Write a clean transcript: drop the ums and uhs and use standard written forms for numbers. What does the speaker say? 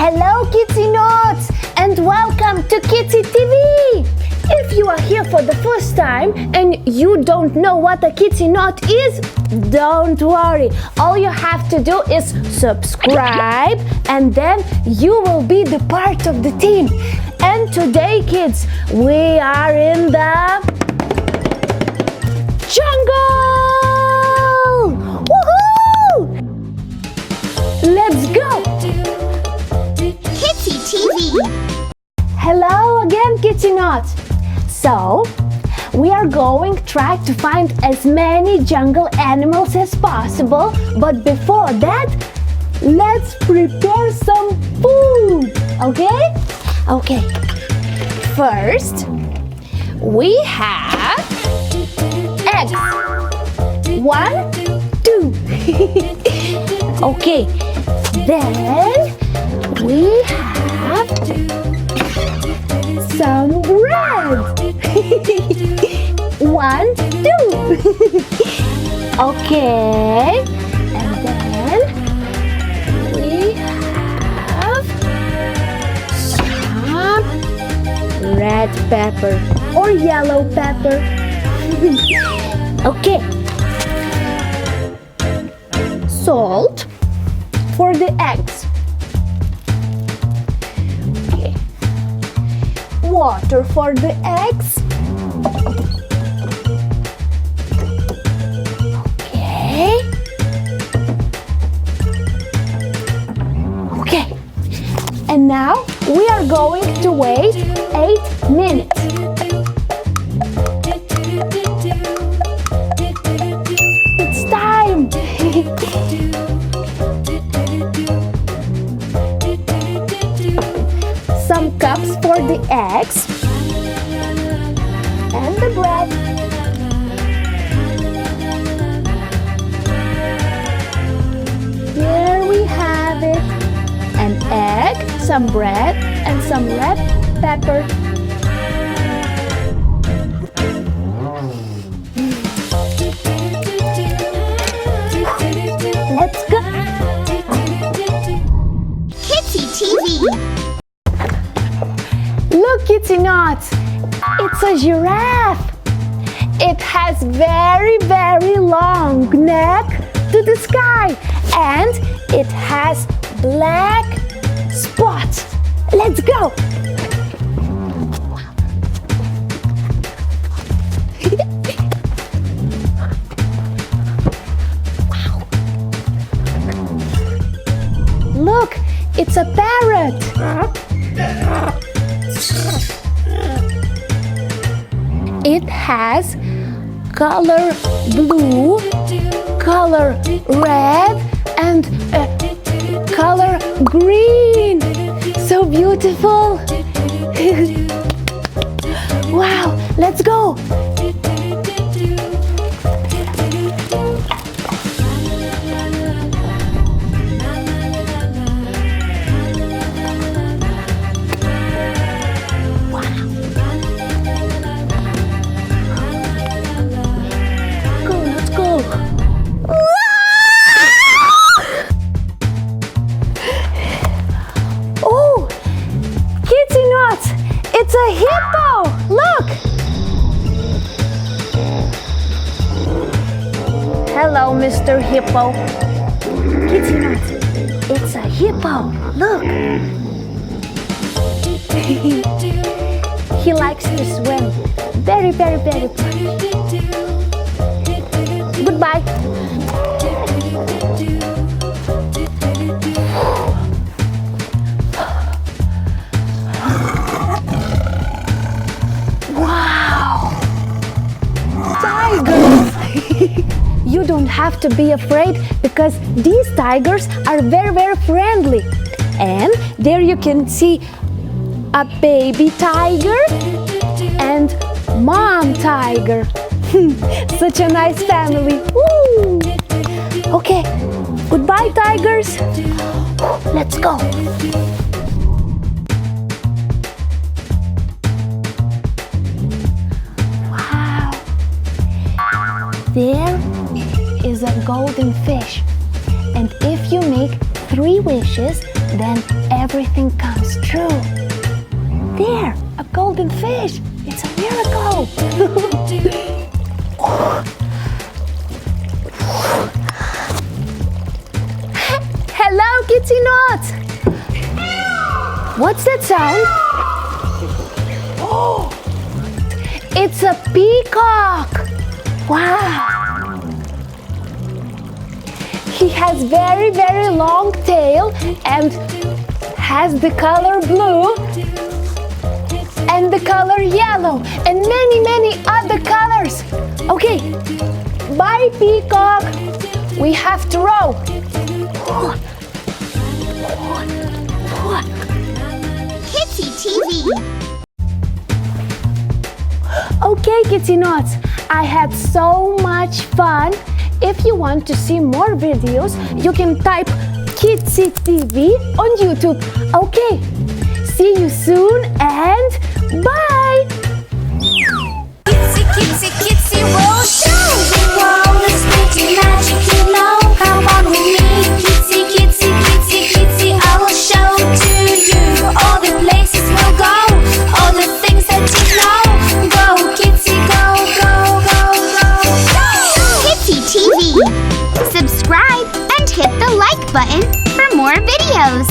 Hello Kitsy Notes and welcome to KitsyTV! If you are here for the first time and you don't know what a Kitsy Note is, don't worry. All you have to do is subscribe and then you will be the part of the team. And today, kids, we are in the jungle! Woohoo! Let's go! KitsyTV. Hello again, Kitsy Notes. So, we are going to try to find as many jungle animals as possible. But before that, let's prepare some food, okay? Okay. First, we have eggs. 1, 2. Okay. Then we have some bread. 1, 2. Okay. And then we have some red pepper or yellow pepper. Okay. Salt for the eggs. Okay. Water for the eggs. Okay. Okay. And now we are going to wait 8 minutes. It's time. Some cups for the eggs and the bread. Here we have it. An egg, some bread, and some red pepper. Let's go! KitsyTV. Look, Kitsy Notes! It's a giraffe! It has very, very long neck to the sky and it has black spots. Let's go! Wow. Look, it's a parrot. It has color blue, color red, and color green. So beautiful. Wow, let's go. Oh, Kitsy Notes, it's a hippo. Look. Hello, Mr. Hippo. Kitsy Notes, it's a hippo. Look. He likes to swim. Very, very, very much. Goodbye. Wow! Tigers! You don't have to be afraid because these tigers are very, very friendly. And there you can see a baby tiger and mom tiger. Such a nice family. Woo! Okay, goodbye tigers. Let's go. Wow. There is a golden fish. And if you make 3 wishes, then everything comes true. There, a golden fish. It's a miracle. Hello, Kitsy Not. What's that sound? Oh, it's a peacock. Wow. He has very, very long tail and has the color blue and the color yellow and many, many other colors. Okay, bye peacock. We have to row. KitsyTV. Okay, Kitsy Nots, I had so much fun. If you want to see more videos, you can type KitsyTV on YouTube. Okay, see you soon and bye! Kitsy, Kitsy, Kitsy, roll show. The world is pretty magic, you know. Come on with me, Kitsy, Kitsy, Kitsy, Kitsy. I will show to you all the places we'll go, all the things that you know. Go, Kitsy, go, go, go, go. KitsyTV. Subscribe and hit the like button for more videos.